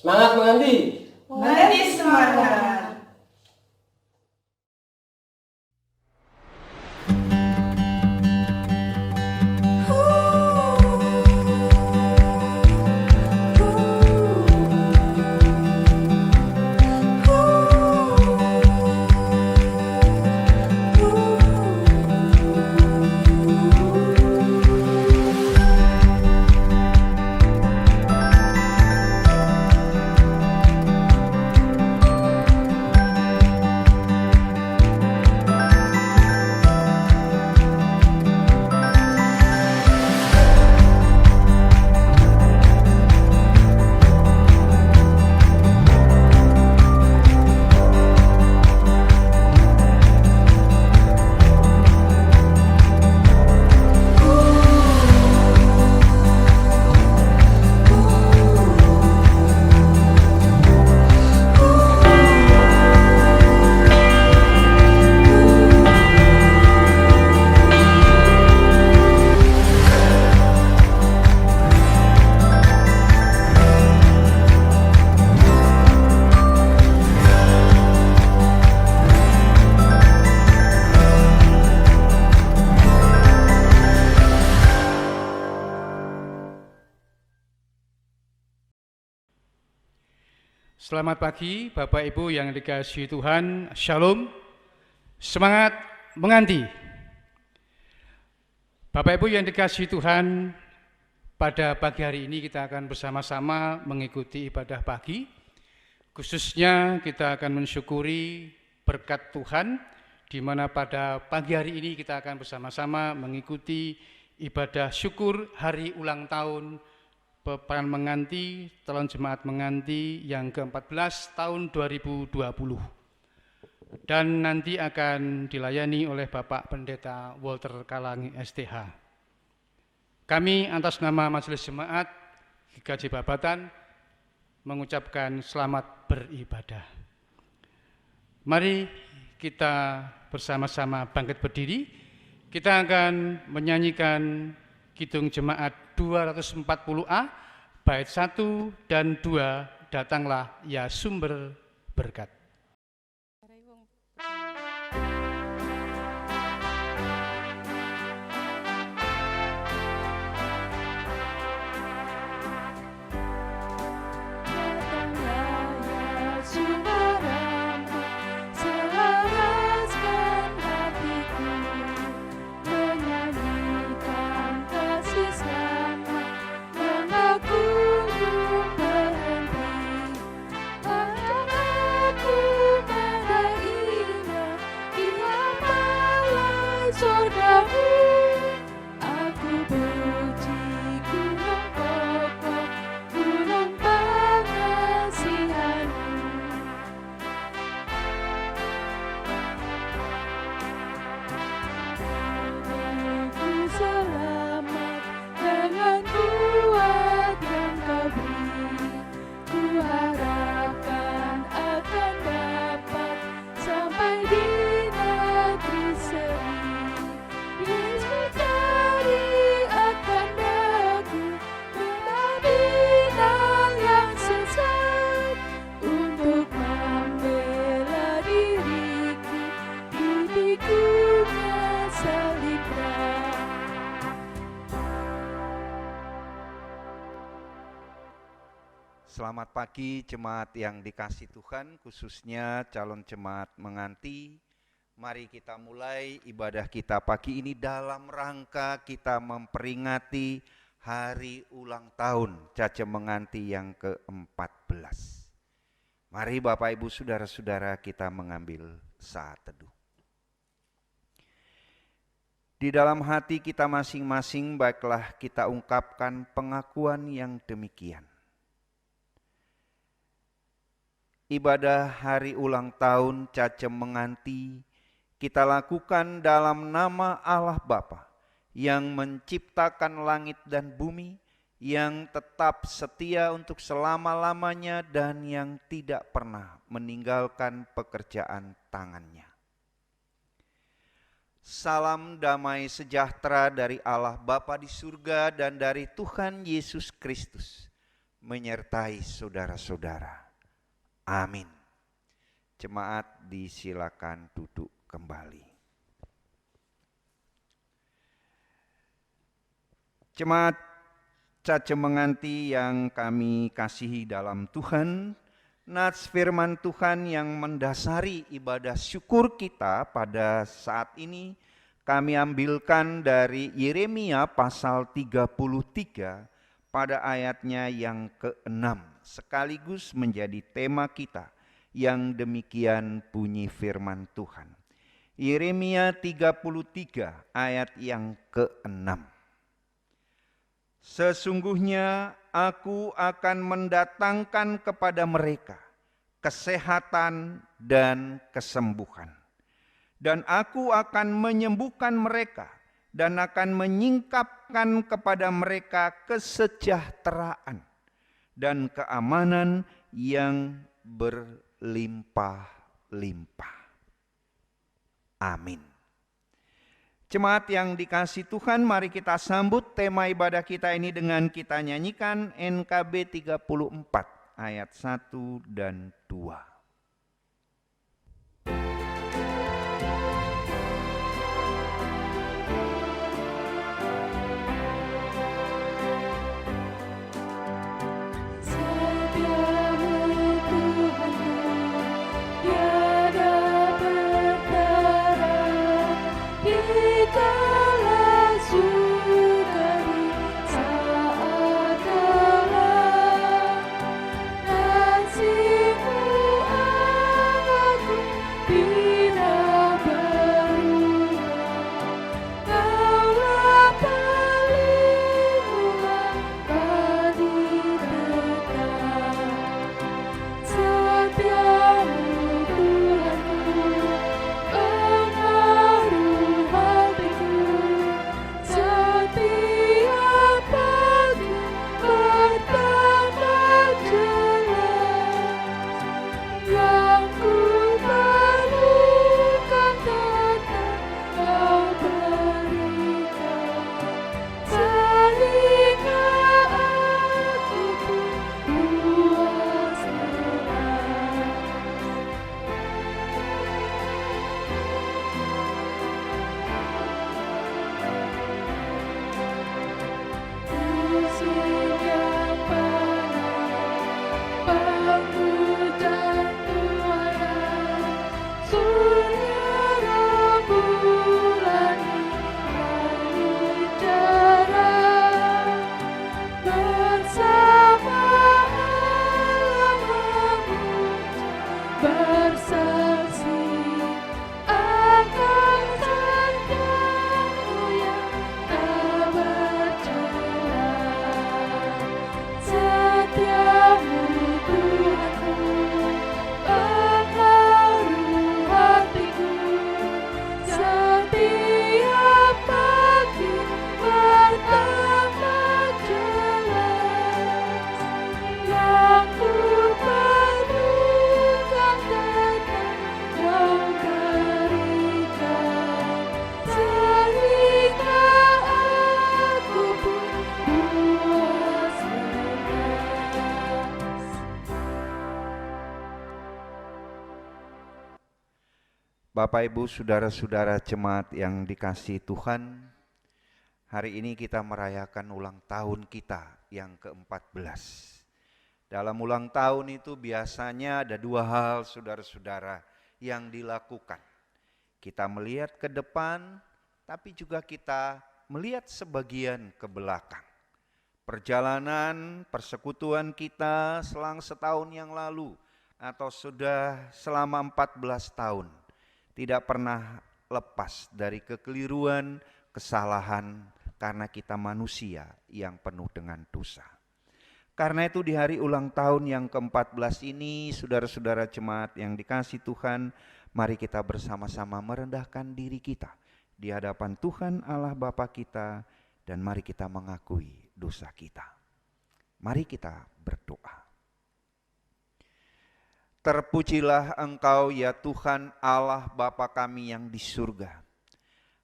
Semangat menganti. Menanti semangat. Selamat pagi Bapak Ibu yang dikasihi Tuhan, Shalom, semangat menganti. Bapak Ibu yang dikasihi Tuhan, pada pagi hari ini kita akan bersama-sama mengikuti ibadah pagi. Khususnya kita akan mensyukuri berkat Tuhan, di mana pada pagi hari ini kita akan bersama-sama mengikuti ibadah syukur hari ulang tahun Pekan Menganti, Calon Jemaat Menganti yang ke-14 tahun 2020. Dan nanti akan dilayani oleh Bapak Pendeta Walter Kalangi STH. Kami atas nama Majelis Jemaat GKJ Babatan mengucapkan selamat beribadah. Mari kita bersama-sama bangkit berdiri. Kita akan menyanyikan Kidung Jemaat 240A, bait 1 dan 2, Datanglah ya sumber berkat. Selamat pagi jemaat yang dikasih Tuhan, khususnya calon jemaat menganti. Mari kita mulai ibadah kita pagi ini dalam rangka kita memperingati hari ulang tahun Cace Menganti yang ke-14. Mari Bapak Ibu Saudara-saudara kita mengambil saat teduh. Di dalam hati kita masing-masing baiklah kita ungkapkan pengakuan yang demikian. Ibadah hari ulang tahun Cace Menganti kita lakukan dalam nama Allah Bapa yang menciptakan langit dan bumi, yang tetap setia untuk selama-lamanya dan yang tidak pernah meninggalkan pekerjaan tangannya. Salam damai sejahtera dari Allah Bapa di surga dan dari Tuhan Yesus Kristus menyertai saudara-saudara. Amin. Jemaat disilakan duduk kembali. Jemaat cace menganti yang kami kasihi dalam Tuhan, nats firman Tuhan yang mendasari ibadah syukur kita pada saat ini kami ambilkan dari Yeremia pasal 33 pada ayatnya yang ke-6, sekaligus menjadi tema kita yang demikian bunyi firman Tuhan. Yeremia 33 ayat yang ke-6. Sesungguhnya aku akan mendatangkan kepada mereka kesehatan dan kesembuhan. Dan aku akan menyembuhkan mereka dan akan menyingkapkan kepada mereka kesejahteraan dan keamanan yang berlimpah-limpah. Amin. Jemaat yang dikasihi Tuhan, mari kita sambut tema ibadah kita ini dengan kita nyanyikan NKB 34 ayat 1 dan 2. Bapak, Ibu, Saudara-saudara jemaat yang dikasihi Tuhan, hari ini kita merayakan ulang tahun kita yang ke-14. Dalam ulang tahun itu biasanya ada dua hal, saudara-saudara, yang dilakukan. Kita melihat ke depan, tapi juga kita melihat sebagian ke belakang. Perjalanan, persekutuan kita selang setahun yang lalu, atau sudah selama 14 tahun, tidak pernah lepas dari kekeliruan, kesalahan, karena kita manusia yang penuh dengan dosa. Karena itu di hari ulang tahun yang ke-14 ini, saudara-saudara jemaat yang dikasihi Tuhan, mari kita bersama-sama merendahkan diri kita di hadapan Tuhan Allah Bapa kita, dan mari kita mengakui dosa kita. Mari kita berdoa. Terpujilah Engkau ya Tuhan Allah Bapa kami yang di surga.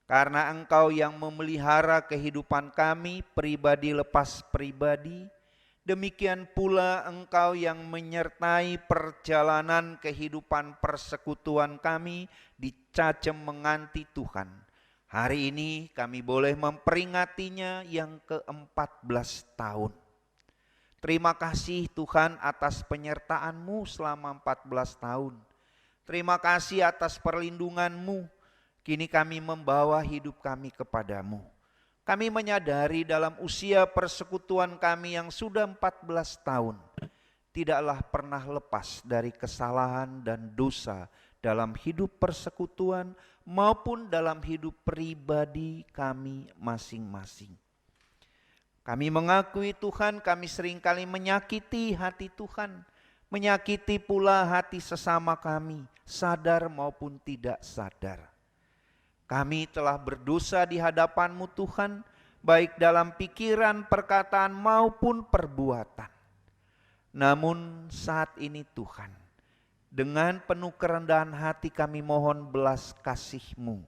Karena Engkau yang memelihara kehidupan kami pribadi lepas pribadi Demikian pula Engkau yang menyertai perjalanan kehidupan persekutuan kami di Cacem Menganti Tuhan. Hari ini kami boleh memperingatinya yang ke-14 tahun. Terima kasih Tuhan atas penyertaan-Mu selama 14 tahun. Terima kasih atas perlindungan-Mu. Kini kami membawa hidup kami kepadamu. Kami menyadari dalam usia persekutuan kami yang sudah 14 tahun, tidaklah pernah lepas dari kesalahan dan dosa dalam hidup persekutuan maupun dalam hidup pribadi kami masing-masing. Kami mengakui Tuhan, kami seringkali menyakiti hati Tuhan, menyakiti pula hati sesama kami, sadar maupun tidak sadar. Kami telah berdosa di hadapan-Mu Tuhan, baik dalam pikiran, perkataan maupun perbuatan. Namun saat ini Tuhan, dengan penuh kerendahan hati kami mohon belas kasih-Mu.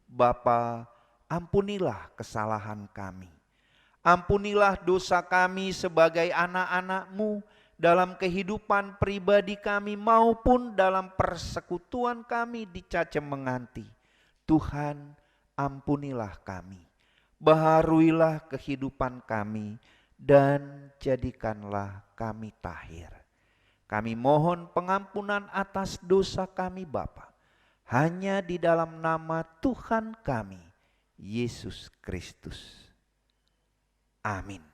Bapa, ampunilah kesalahan kami. Ampunilah dosa kami sebagai anak-anak-Mu dalam kehidupan pribadi kami maupun dalam persekutuan kami di Cacem Menganti. Tuhan, ampunilah kami, baharuilah kehidupan kami, dan jadikanlah kami tahir. Kami mohon pengampunan atas dosa kami Bapa, hanya di dalam nama Tuhan kami, Yesus Kristus. Amin.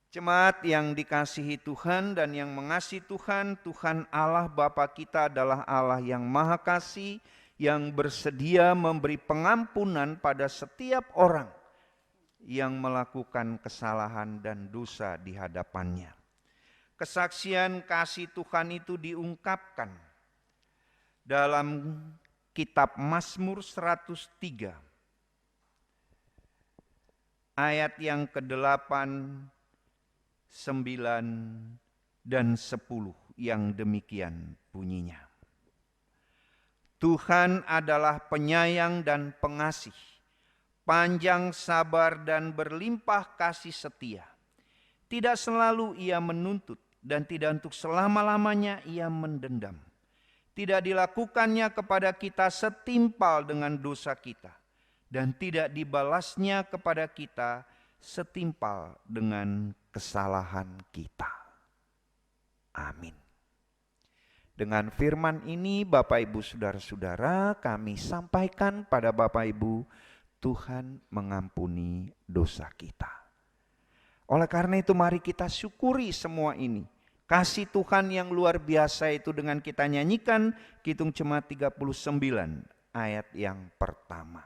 Jemaat yang dikasihi Tuhan dan yang mengasihi Tuhan, Tuhan Allah Bapa kita adalah Allah yang Maha Kasih, yang bersedia memberi pengampunan pada setiap orang yang melakukan kesalahan dan dosa di hadapannya. Kesaksian kasih Tuhan itu diungkapkan dalam kitab Mazmur 103, ayat yang ke-8, 9, dan 10 yang demikian bunyinya. Tuhan adalah penyayang dan pengasih, panjang sabar dan berlimpah kasih setia. Tidak selalu Ia menuntut dan tidak untuk selama-lamanya Ia mendendam. Tidak dilakukannya kepada kita setimpal dengan dosa kita, dan tidak dibalasnya kepada kita setimpal dengan kesalahan kita. Amin. Dengan firman ini Bapak Ibu Saudara-saudara, kami sampaikan pada Bapak Ibu, Tuhan mengampuni dosa kita. Oleh karena itu mari kita syukuri semua ini. Kasih Tuhan yang luar biasa itu dengan kita nyanyikan Kidung Jemaat 39 ayat yang pertama.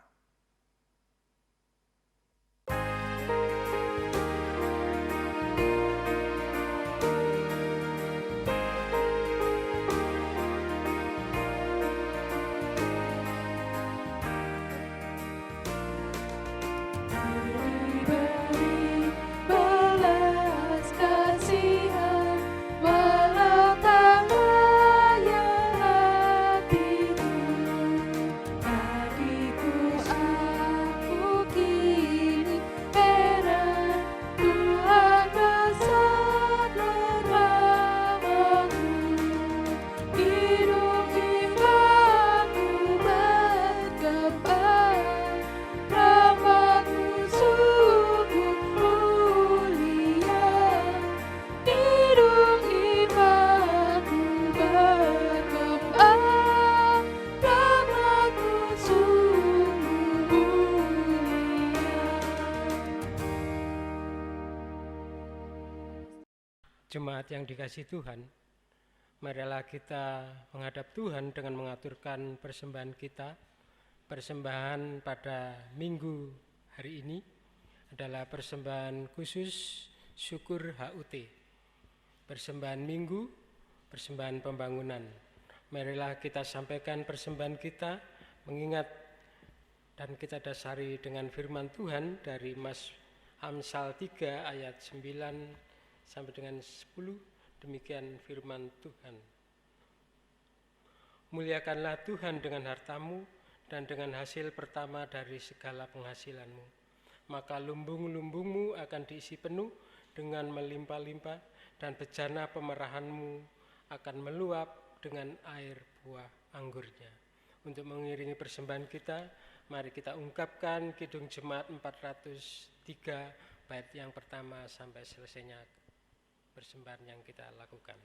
Jemaat yang dikasihi Tuhan, marilah kita menghadap Tuhan dengan mengaturkan persembahan kita. Persembahan pada minggu hari ini adalah persembahan khusus syukur HUT. Persembahan minggu, persembahan pembangunan. Marilah kita sampaikan persembahan kita, mengingat dan kita dasari dengan firman Tuhan dari Amsal 3 ayat 9 sampai dengan 10, demikian firman Tuhan. Muliakanlah Tuhan dengan hartamu dan dengan hasil pertama dari segala penghasilanmu. maka lumbung-lumbungmu akan diisi penuh dengan melimpah-limpah, dan bejana pemerahanmu akan meluap dengan air buah anggurnya. Untuk mengiringi persembahan kita, mari kita ungkapkan Kidung Jemaat 403 bait yang pertama sampai selesainya persembahan yang kita lakukan.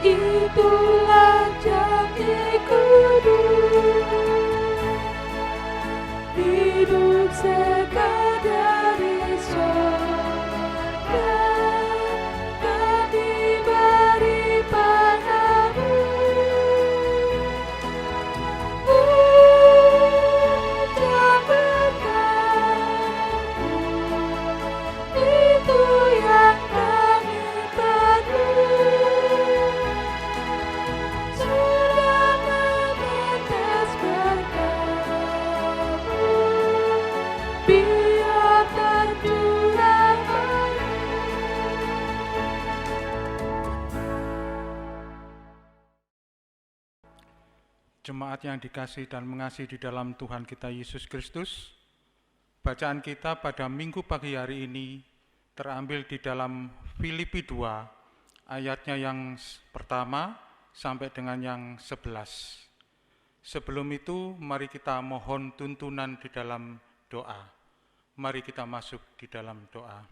Itulah jati kudus, hidup sekadar surga, dan diberi padamu. Hujan berkatmu, itu yang kami perlu. Sudah menetes berkatmu, biar tercurah air. Jemaat yang dikasihi dan mengasihi di dalam Tuhan kita Yesus Kristus, bacaan kita pada minggu pagi hari ini terambil di dalam Filipi 2, ayatnya yang pertama sampai dengan yang 11. Sebelum itu, mari kita mohon tuntunan di dalam doa. Mari kita masuk di dalam doa.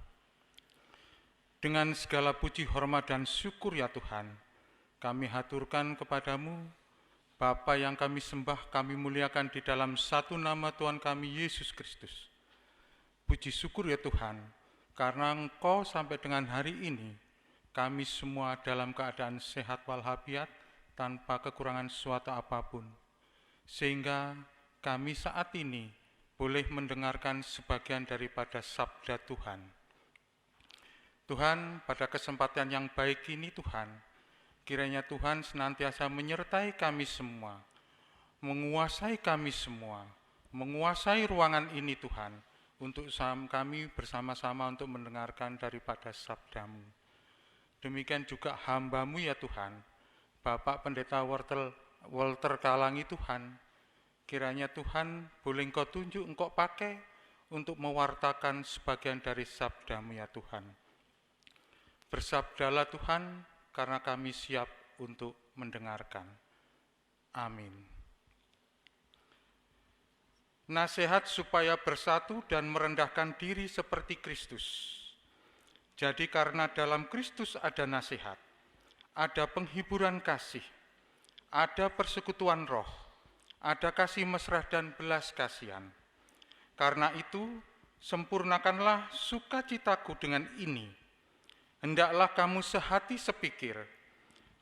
Dengan segala puji, hormat, dan syukur ya Tuhan, kami haturkan kepadamu, Bapa yang kami sembah, kami muliakan di dalam satu nama Tuhan kami, Yesus Kristus. Puji syukur ya Tuhan, karena Engkau sampai dengan hari ini, kami semua dalam keadaan sehat walafiat, tanpa kekurangan suatu apapun. Sehingga kami saat ini boleh mendengarkan sebagian daripada sabda Tuhan. Tuhan, pada kesempatan yang baik ini Tuhan, kiranya Tuhan senantiasa menyertai kami semua, menguasai kami semua, menguasai ruangan ini Tuhan, untuk kami bersama-sama untuk mendengarkan daripada sabda-Mu. Demikian juga hamba-Mu ya Tuhan, Bapak Pendeta Walter Kalangi Tuhan, kiranya Tuhan boleh Engkau tunjuk, Engkau pakai untuk mewartakan sebagian dari sabda-Mu ya Tuhan. Bersabdalah Tuhan, karena kami siap untuk mendengarkan. Amin. Nasihat supaya bersatu dan merendahkan diri seperti Kristus. Jadi karena dalam Kristus ada nasihat, ada penghiburan kasih, ada persekutuan roh, ada kasih mesra dan belas kasihan. Karena itu, sempurnakanlah sukacitaku dengan ini. Hendaklah kamu sehati sepikir,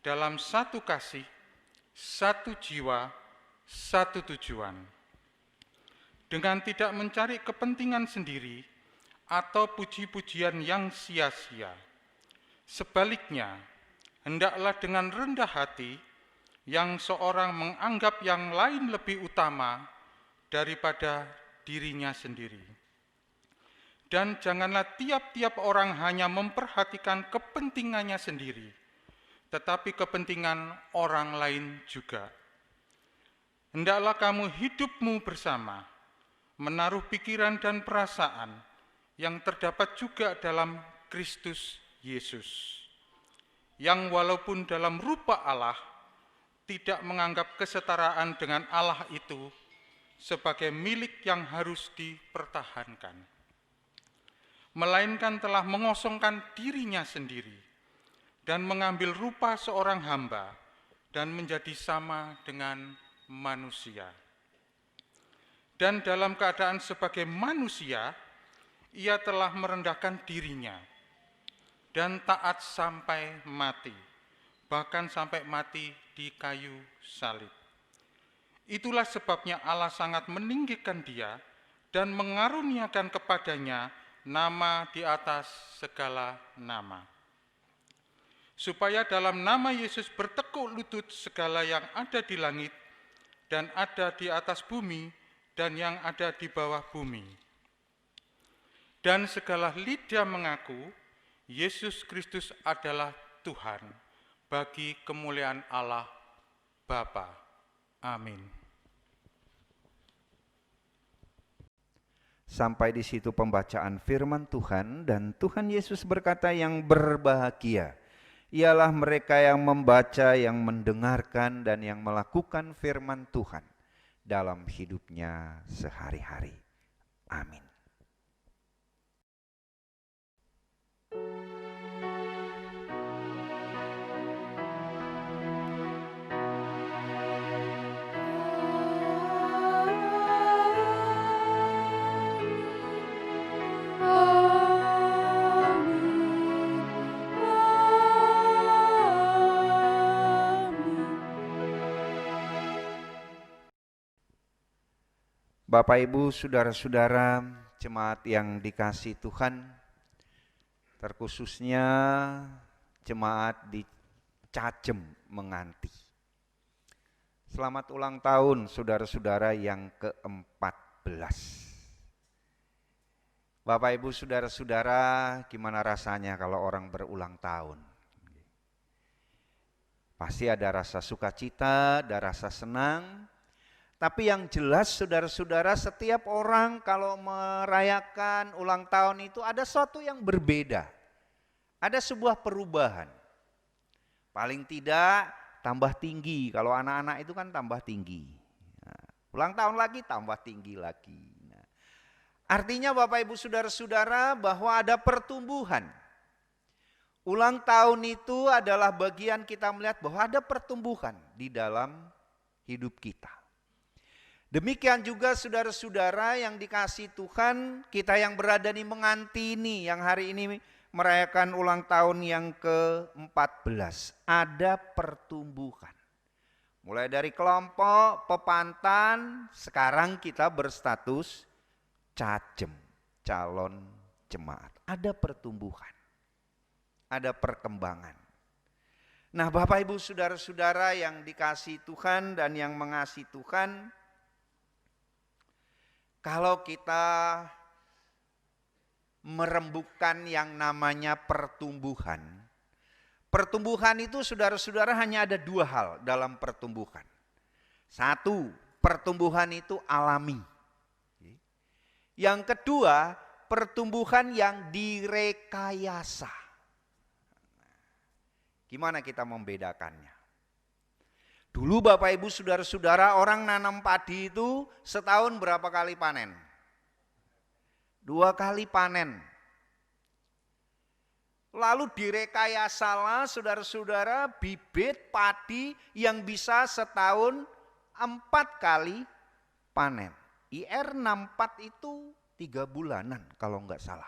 dalam satu kasih, satu jiwa, satu tujuan. Dengan tidak mencari kepentingan sendiri atau puji-pujian yang sia-sia. Sebaliknya, hendaklah dengan rendah hati yang seorang menganggap yang lain lebih utama daripada dirinya sendiri. Dan janganlah tiap-tiap orang hanya memperhatikan kepentingannya sendiri, tetapi kepentingan orang lain juga. Hendaklah kamu hidupmu bersama, menaruh pikiran dan perasaan yang terdapat juga dalam Kristus Yesus, yang walaupun dalam rupa Allah, tidak menganggap kesetaraan dengan Allah itu sebagai milik yang harus dipertahankan, melainkan telah mengosongkan dirinya sendiri dan mengambil rupa seorang hamba dan menjadi sama dengan manusia. Dan dalam keadaan sebagai manusia, ia telah merendahkan dirinya dan taat sampai mati, bahkan sampai mati di kayu salib. Itulah sebabnya Allah sangat meninggikan dia dan mengaruniakan kepadanya nama di atas segala nama, supaya dalam nama Yesus bertekuk lutut segala yang ada di langit dan ada di atas bumi dan yang ada di bawah bumi. Dan segala lidah mengaku Yesus Kristus adalah Tuhan bagi kemuliaan Allah Bapa. Amin. Sampai di situ pembacaan firman Tuhan, dan Tuhan Yesus berkata, yang berbahagia ialah mereka yang membaca, yang mendengarkan, dan yang melakukan firman Tuhan dalam hidupnya sehari-hari. Amin. Bapak, Ibu, saudara-saudara, jemaat yang dikasihi Tuhan, terkhususnya jemaat di Cajem Menganti. Selamat ulang tahun saudara-saudara yang ke-14. Bapak, Ibu, saudara-saudara, gimana rasanya kalau orang berulang tahun? Pasti ada rasa sukacita, ada rasa senang. Tapi yang jelas saudara-saudara, setiap orang kalau merayakan ulang tahun itu ada sesuatu yang berbeda. Ada sebuah perubahan. Paling tidak tambah tinggi, kalau anak-anak itu kan tambah tinggi. Nah, ulang tahun lagi tambah tinggi lagi. Nah, artinya Bapak Ibu saudara-saudara bahwa ada pertumbuhan. Ulang tahun itu adalah bagian kita melihat bahwa ada pertumbuhan di dalam hidup kita. Demikian juga saudara-saudara yang dikasihi Tuhan, kita yang berada di Menganti ini, yang hari ini merayakan ulang tahun yang ke-14. Ada pertumbuhan. Mulai dari kelompok, pepantan, sekarang kita berstatus Cajem, calon jemaat. Ada pertumbuhan, ada perkembangan. Nah Bapak Ibu saudara-saudara yang dikasihi Tuhan dan yang mengasihi Tuhan, kalau kita merembukan yang namanya pertumbuhan, pertumbuhan itu saudara-saudara hanya ada dua hal dalam pertumbuhan. Satu, pertumbuhan itu alami. Yang kedua, pertumbuhan yang direkayasa. Gimana kita membedakannya? Dulu Bapak Ibu saudara-saudara, orang nanam padi itu setahun berapa kali panen? 2 kali panen. Lalu direkayasalah saudara-saudara bibit padi yang bisa setahun 4 kali panen. IR 64 itu 3 bulanan kalau enggak salah.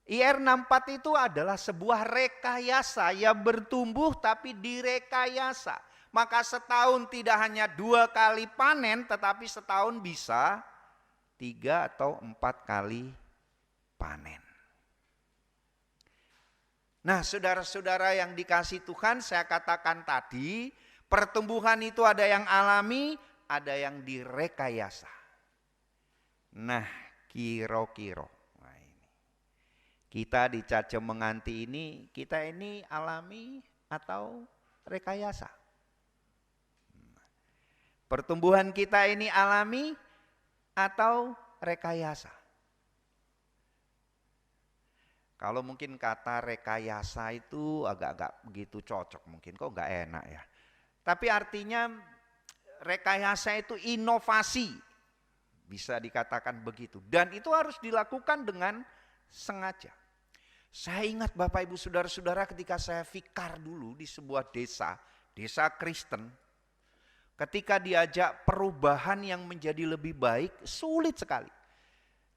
IR 64 itu adalah sebuah rekayasa yang bertumbuh tapi direkayasa. Maka setahun tidak hanya 2 kali panen, tetapi setahun bisa 3 atau 4 kali panen. Nah saudara-saudara yang dikasihi Tuhan, saya katakan tadi, pertumbuhan itu ada yang alami, ada yang direkayasa. Nah kira-kira kita di Cajem Menganti ini, kita ini alami atau rekayasa? Pertumbuhan kita ini alami atau rekayasa? Kalau mungkin kata rekayasa itu agak-agak begitu cocok mungkin, kok nggak enak ya. Tapi artinya rekayasa itu inovasi, bisa dikatakan begitu. Dan itu harus dilakukan dengan sengaja. Saya ingat Bapak Ibu saudara-saudara ketika saya vikar dulu di sebuah desa, desa Kristen. Ketika diajak perubahan yang menjadi lebih baik, sulit sekali.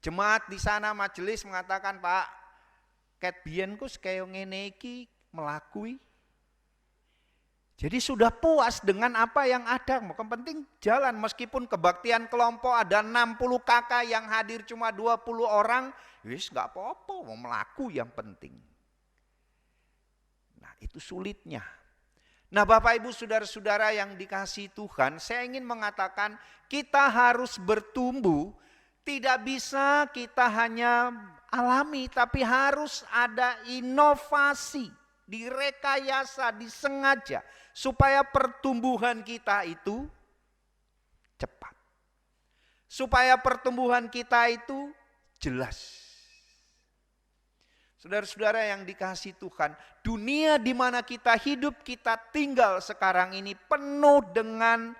Jemaat di sana majelis mengatakan, Pak, ket biyen ku kaya ngene iki melakui. Jadi sudah puas dengan apa yang ada, yang penting jalan. Meskipun kebaktian kelompok ada 60 kakak yang hadir cuma 20 orang, wis gak apa-apa, mau melaku yang penting. Nah itu sulitnya. Nah Bapak Ibu Saudara-saudara yang dikasihi Tuhan, saya ingin mengatakan kita harus bertumbuh. Tidak bisa kita hanya alami, tapi harus ada inovasi, direkayasa, disengaja. Supaya pertumbuhan kita itu cepat. Supaya pertumbuhan kita itu jelas. Saudara-saudara yang dikasihi Tuhan, dunia di mana kita hidup, kita tinggal sekarang ini penuh dengan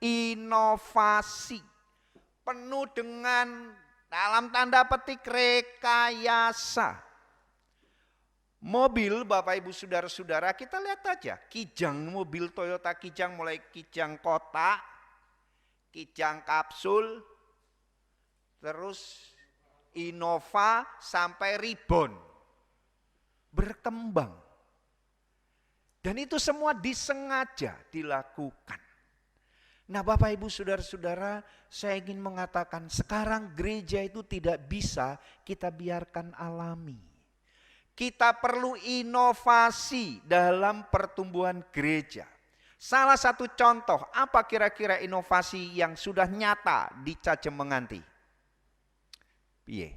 inovasi. Penuh dengan dalam tanda petik rekayasa. Mobil Bapak Ibu Saudara-saudara, kita lihat aja. Kijang mobil Toyota Kijang, mulai Kijang kotak, Kijang kapsul, terus Innova sampai Ribbon. Berkembang. Dan itu semua disengaja dilakukan. Nah Bapak Ibu Saudara-saudara, saya ingin mengatakan sekarang gereja itu tidak bisa kita biarkan alami. Kita perlu inovasi dalam pertumbuhan gereja. Salah satu contoh, apa kira-kira inovasi yang sudah nyata di Cajem Menganti? Piye?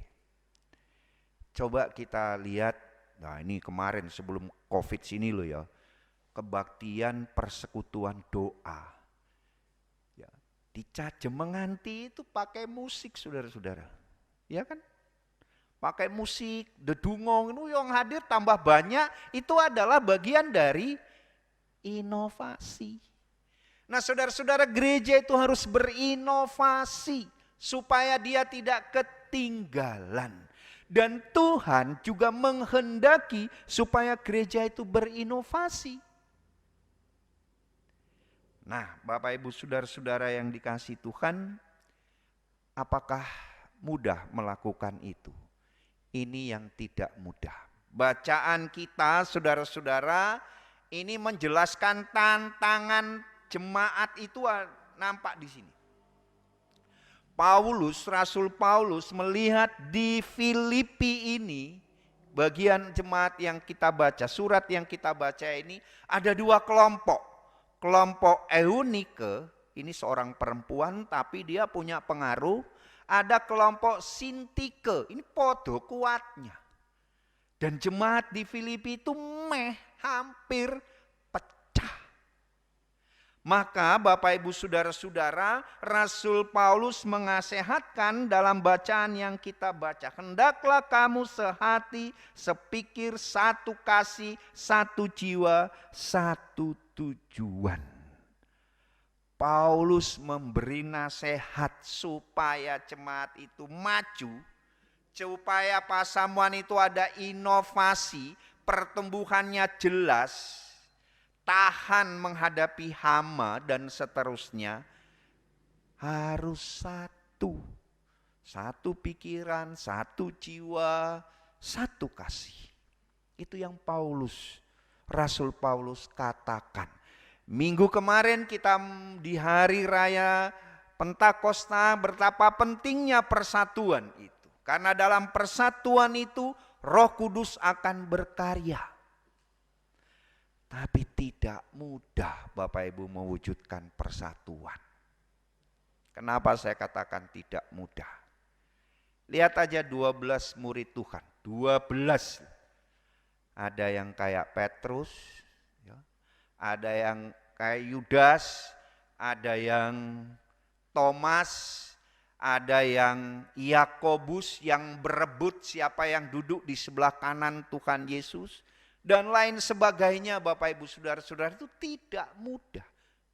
Coba kita lihat. Nah ini kemarin sebelum COVID sini loh ya, kebaktian persekutuan doa. Ya, di Cajem Menganti itu pakai musik saudara-saudara, ya kan? Pakai musik, dedungong, itu yang hadir tambah banyak, itu adalah bagian dari inovasi. Nah saudara-saudara, gereja itu harus berinovasi supaya dia tidak ketinggalan. Dan Tuhan juga menghendaki supaya gereja itu berinovasi. Nah, Bapak Ibu Saudara-saudara yang dikasihi Tuhan, apakah mudah melakukan itu? Ini yang tidak mudah. Bacaan kita saudara-saudara ini menjelaskan tantangan jemaat itu nampak di sini. Rasul Paulus melihat di Filipi ini, bagian jemaat yang kita baca, surat yang kita baca ini ada dua kelompok. Kelompok Eunike, ini seorang perempuan tapi dia punya pengaruh. Ada kelompok Sintike, ini podo kuatnya. Dan jemaat di Filipi itu hampir pecah. Maka Bapak Ibu Saudara-saudara, Rasul Paulus mengasehatkan dalam bacaan yang kita baca. Hendaklah kamu sehati, sepikir, satu kasih, satu jiwa, satu tujuan. Paulus memberi nasihat supaya jemaat itu maju, supaya pasamuan itu ada inovasi, pertumbuhannya jelas, tahan menghadapi hama dan seterusnya, harus satu pikiran, satu jiwa, satu kasih. Itu yang Rasul Paulus katakan. Minggu kemarin kita di hari raya Pentakosta betapa pentingnya persatuan itu. Karena dalam persatuan itu Roh Kudus akan berkarya. Tapi tidak mudah Bapak Ibu mewujudkan persatuan. Kenapa saya katakan tidak mudah? Lihat aja 12 murid Tuhan. 12. Ada yang kayak Petrus, ya. Ada yang kayak Yudas, ada yang Thomas, ada yang Yakobus yang berebut siapa yang duduk di sebelah kanan Tuhan Yesus. Dan lain sebagainya Bapak Ibu Saudara-saudara, itu tidak mudah.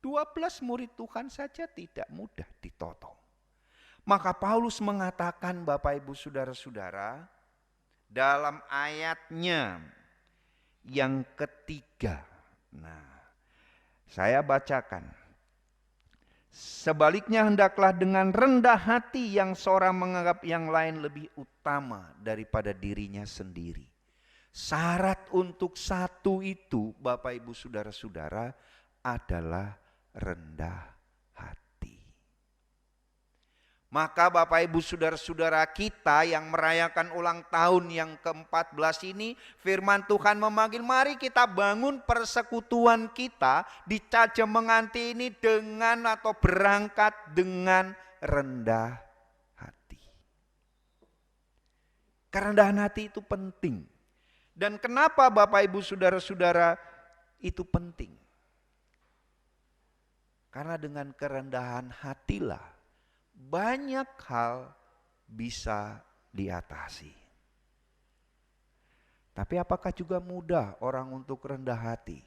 12 murid Tuhan saja tidak mudah ditotong. Maka Paulus mengatakan Bapak Ibu Saudara-saudara dalam ayatnya yang ketiga. Nah, saya bacakan. Sebaliknya hendaklah dengan rendah hati yang seorang menganggap yang lain lebih utama daripada dirinya sendiri. Syarat untuk satu itu Bapak Ibu Saudara-saudara adalah rendah hati. Maka Bapak Ibu Saudara-saudara kita yang merayakan ulang tahun yang ke-14 ini, firman Tuhan memanggil, mari kita bangun persekutuan kita di Cajemenganti ini dengan atau berangkat dengan rendah hati. Kerendahan hati itu penting. Dan kenapa Bapak Ibu Saudara-saudara itu penting? Karena dengan kerendahan hatilah banyak hal bisa diatasi. Tapi apakah juga mudah orang untuk rendah hati?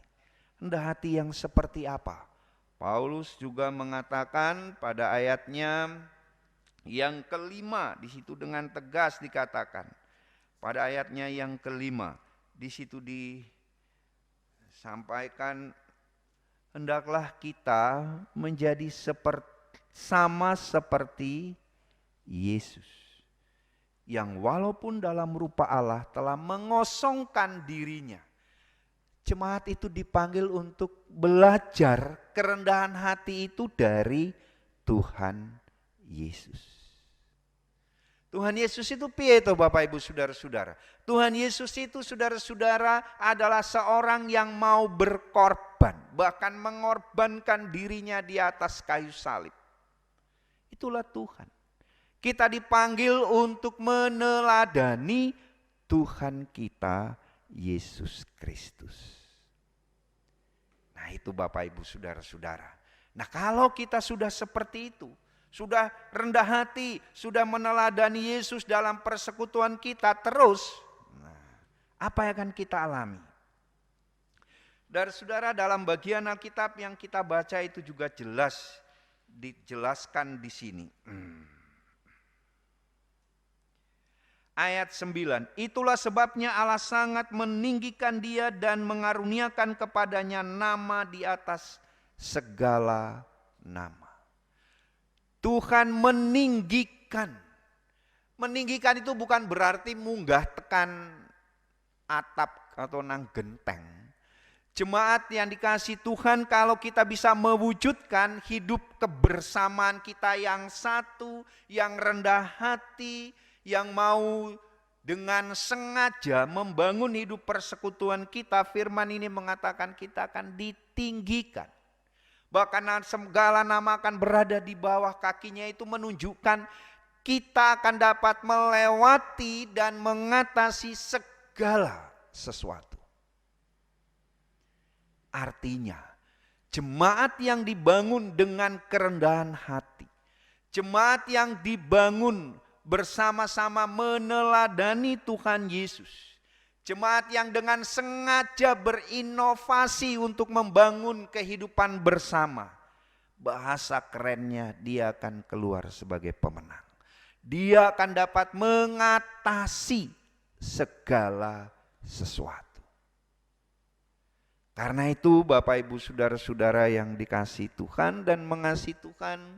Rendah hati yang seperti apa? Paulus juga mengatakan pada ayatnya yang kelima, di situ dengan tegas dikatakan. Pada ayatnya yang kelima, di situ disampaikan, hendaklah kita menjadi sama seperti Yesus, yang walaupun dalam rupa Allah telah mengosongkan dirinya. Jemaat itu dipanggil untuk belajar kerendahan hati itu dari Tuhan Yesus. Tuhan Yesus itu piye itu Bapak Ibu Saudara-saudara? Tuhan Yesus itu saudara-saudara adalah seorang yang mau berkorban, bahkan mengorbankan dirinya di atas kayu salib. Itulah Tuhan. Kita dipanggil untuk meneladani Tuhan kita Yesus Kristus. Nah itu Bapak Ibu Saudara-saudara. Nah kalau kita sudah seperti itu, sudah rendah hati, sudah meneladani Yesus dalam persekutuan kita terus, nah, apa yang akan kita alami? Dari saudara, dalam bagian Alkitab yang kita baca itu juga jelas dijelaskan di sini. Ayat 9, itulah sebabnya Allah sangat meninggikan dia dan mengaruniakan kepadanya nama di atas segala nama. Tuhan meninggikan. Meninggikan itu bukan berarti munggah tekan atap atau nang genteng. Jemaat yang dikasih Tuhan, kalau kita bisa mewujudkan hidup kebersamaan kita yang satu, yang rendah hati, yang mau dengan sengaja membangun hidup persekutuan kita, firman ini mengatakan kita akan ditinggikan. Bahkan segala nama akan berada di bawah kakinya, itu menunjukkan kita akan dapat melewati dan mengatasi segala sesuatu. Artinya, jemaat yang dibangun dengan kerendahan hati, jemaat yang dibangun bersama-sama meneladani Tuhan Yesus, jemaat yang dengan sengaja berinovasi untuk membangun kehidupan bersama, bahasa kerennya dia akan keluar sebagai pemenang. Dia akan dapat mengatasi segala sesuatu. Karena itu Bapak Ibu Saudara-saudara yang dikasihi Tuhan dan mengasihi Tuhan,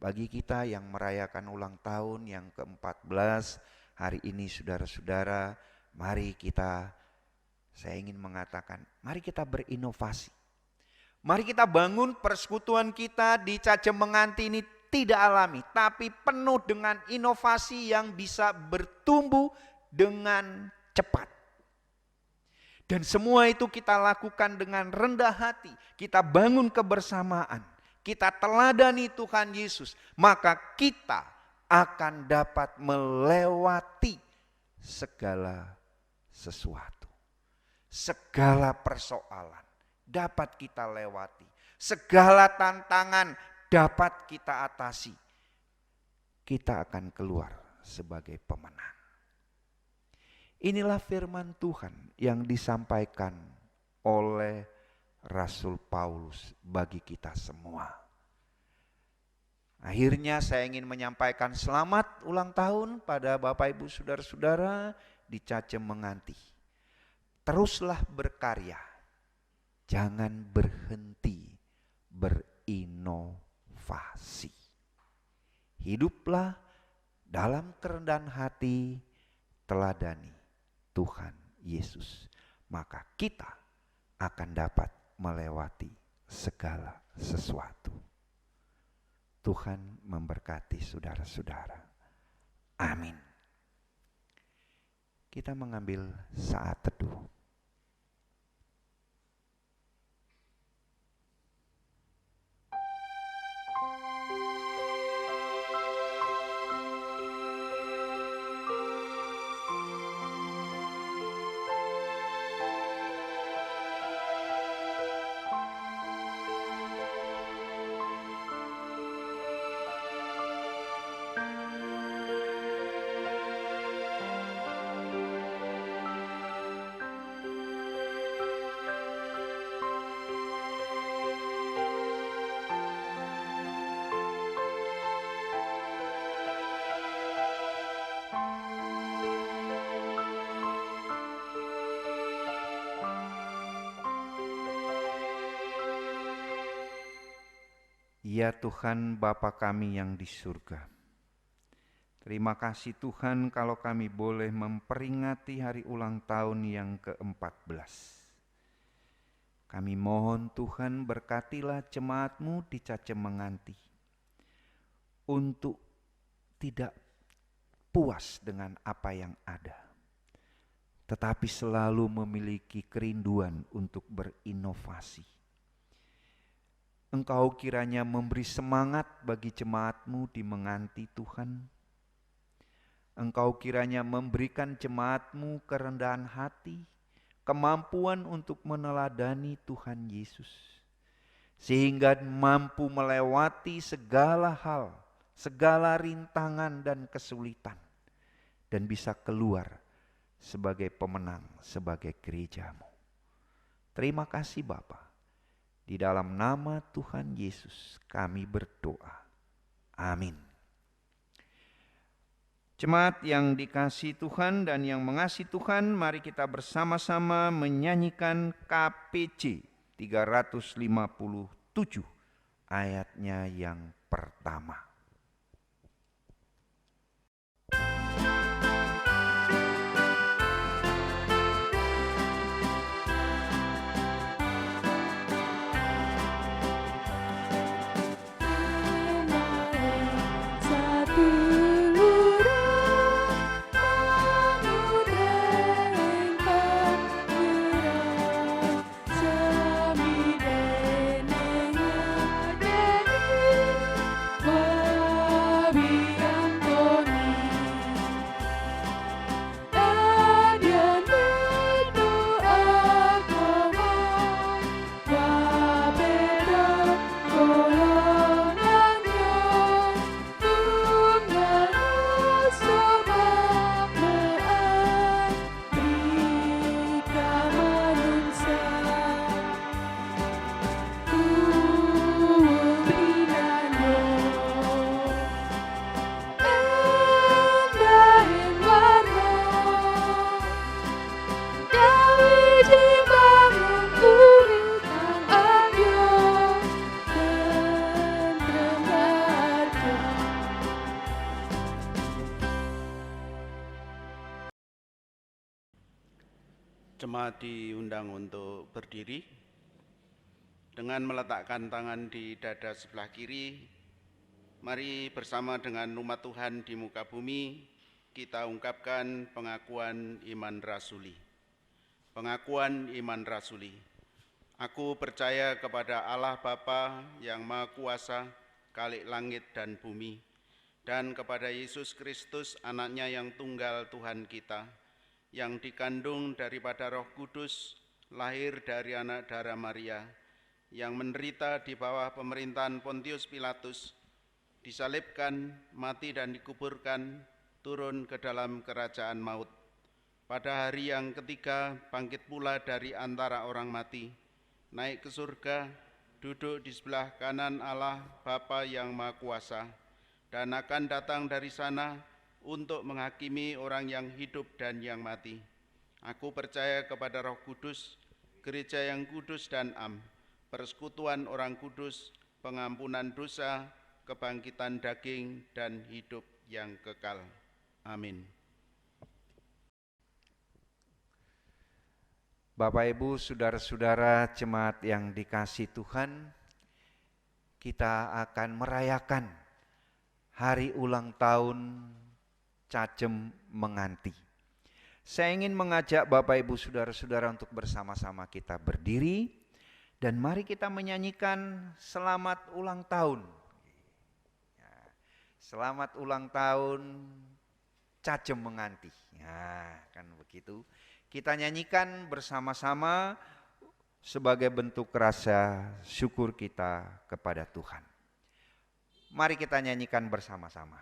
bagi kita yang merayakan ulang tahun yang ke-14 hari ini saudara-saudara, mari kita, saya ingin mengatakan, mari kita berinovasi. Mari kita bangun persekutuan kita di Cajemenganti ini tidak alami, tapi penuh dengan inovasi yang bisa bertumbuh dengan cepat. Dan semua itu kita lakukan dengan rendah hati. Kita bangun kebersamaan. Kita teladani Tuhan Yesus. Maka kita akan dapat melewati segala sesuatu. Segala persoalan dapat kita lewati. Segala tantangan dapat kita atasi. Kita akan keluar sebagai pemenang. Inilah firman Tuhan yang disampaikan oleh Rasul Paulus bagi kita semua. Akhirnya saya ingin menyampaikan selamat ulang tahun pada Bapak Ibu Saudara-saudara di Cajemenganti. Teruslah berkarya, jangan berhenti berinovasi. Hiduplah dalam kerendahan hati, teladani Tuhan Yesus, maka kita akan dapat melewati segala sesuatu. Tuhan memberkati saudara-saudara. Amin. Kita mengambil saat teduh. Ya Tuhan Bapa kami yang di surga, terima kasih Tuhan kalau kami boleh memperingati hari ulang tahun yang ke-14. Kami mohon Tuhan berkatilah jemaat-Mu di Cacem Menganti untuk tidak puas dengan apa yang ada, tetapi selalu memiliki kerinduan untuk berinovasi. Engkau kiranya memberi semangat bagi jemaat-Mu di Menganti Tuhan. Engkau kiranya memberikan jemaat-Mu kerendahan hati, kemampuan untuk meneladani Tuhan Yesus, sehingga mampu melewati segala hal, segala rintangan dan kesulitan, dan bisa keluar sebagai pemenang, sebagai gereja-Mu. Terima kasih Bapa. Di dalam nama Tuhan Yesus kami berdoa. Amin. Jemaat yang dikasihi Tuhan dan yang mengasihi Tuhan, mari kita bersama-sama menyanyikan KPJ 357 ayatnya yang pertama. Jemaat diundang untuk berdiri dengan meletakkan tangan di dada sebelah kiri. Mari bersama dengan umat Tuhan di muka bumi kita ungkapkan pengakuan iman rasuli. Pengakuan iman rasuli. Aku percaya kepada Allah Bapa yang Maha Kuasa, Khalik langit dan bumi, dan kepada Yesus Kristus, Anaknya yang tunggal Tuhan kita, yang dikandung daripada Roh Kudus, lahir dari anak darah Maria, yang menderita di bawah pemerintahan Pontius Pilatus, disalibkan, mati dan dikuburkan, turun ke dalam kerajaan maut. Pada hari yang ketiga bangkit pula dari antara orang mati, naik ke surga, duduk di sebelah kanan Allah Bapa yang Maha Kuasa, dan akan datang dari sana untuk menghakimi orang yang hidup dan yang mati. Aku percaya kepada Roh Kudus, gereja yang kudus dan am, persekutuan orang kudus, pengampunan dosa, kebangkitan daging, dan hidup yang kekal. Amin. Bapak Ibu, saudara-saudara jemaat yang dikasihi Tuhan, kita akan merayakan hari ulang tahun Cajem Menganti. Saya ingin mengajak Bapak Ibu Saudara-saudara untuk bersama-sama kita berdiri dan mari kita menyanyikan selamat ulang tahun. Selamat ulang tahun Cajem Menganti. Ya, kan begitu. Kita nyanyikan bersama-sama sebagai bentuk rasa syukur kita kepada Tuhan. Mari kita nyanyikan bersama-sama.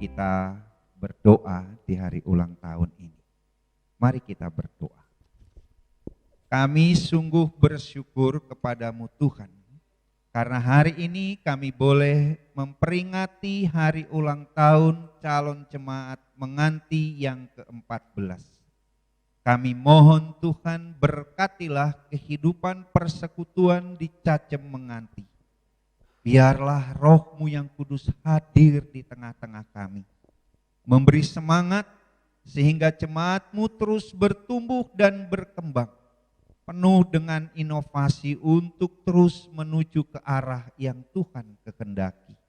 Kita berdoa di hari ulang tahun ini. Mari kita berdoa. Kami sungguh bersyukur kepadamu Tuhan, karena hari ini kami boleh memperingati hari ulang tahun calon jemaat menganti yang ke-14. Kami mohon Tuhan berkatilah kehidupan persekutuan di Cajem Menganti. Biarlah Roh-Mu yang kudus hadir di tengah-tengah kami, memberi semangat sehingga jemaat-Mu terus bertumbuh dan berkembang, penuh dengan inovasi untuk terus menuju ke arah yang Tuhan kehendaki.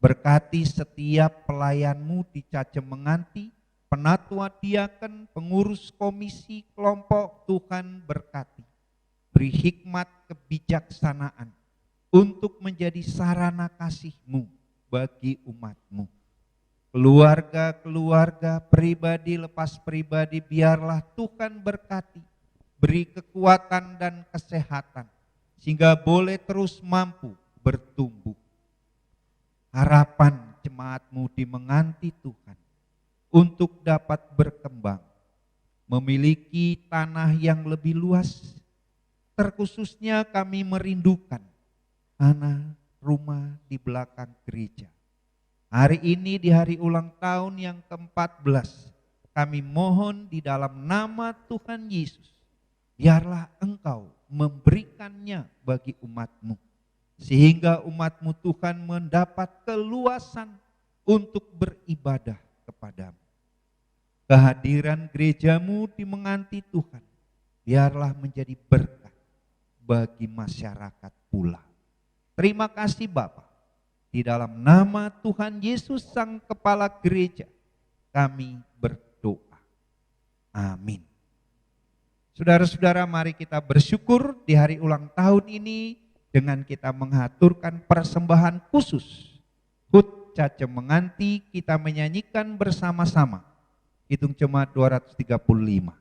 Berkati setiap pelayanmu di Cacemenganti, penatua diaken, pengurus komisi kelompok, Tuhan berkati. Beri hikmat kebijaksanaan untuk menjadi sarana kasih-Mu bagi umat-Mu. Keluarga-keluarga, pribadi lepas pribadi, biarlah Tuhan berkati, beri kekuatan dan kesehatan, sehingga boleh terus mampu bertumbuh. Harapan jemaat-Mu dimenganti Tuhan, untuk dapat berkembang, memiliki tanah yang lebih luas. Terkhususnya kami merindukan tanah rumah di belakang gereja. Hari ini di hari ulang tahun yang ke-14, kami mohon di dalam nama Tuhan Yesus, biarlah Engkau memberikannya bagi umat-Mu, sehingga umat-Mu Tuhan mendapat keluasan untuk beribadah kepadamu. Kehadiran gereja-Mu dimenganti Tuhan, biarlah menjadi berkat bagi masyarakat pula. Terima kasih Bapa. Di dalam nama Tuhan Yesus Sang Kepala Gereja, kami berdoa. Amin. Saudara-saudara, mari kita bersyukur di hari ulang tahun ini dengan kita mengaturkan persembahan khusus. HUT Cacemenganti kita menyanyikan bersama-sama. Hitung jemaat 235.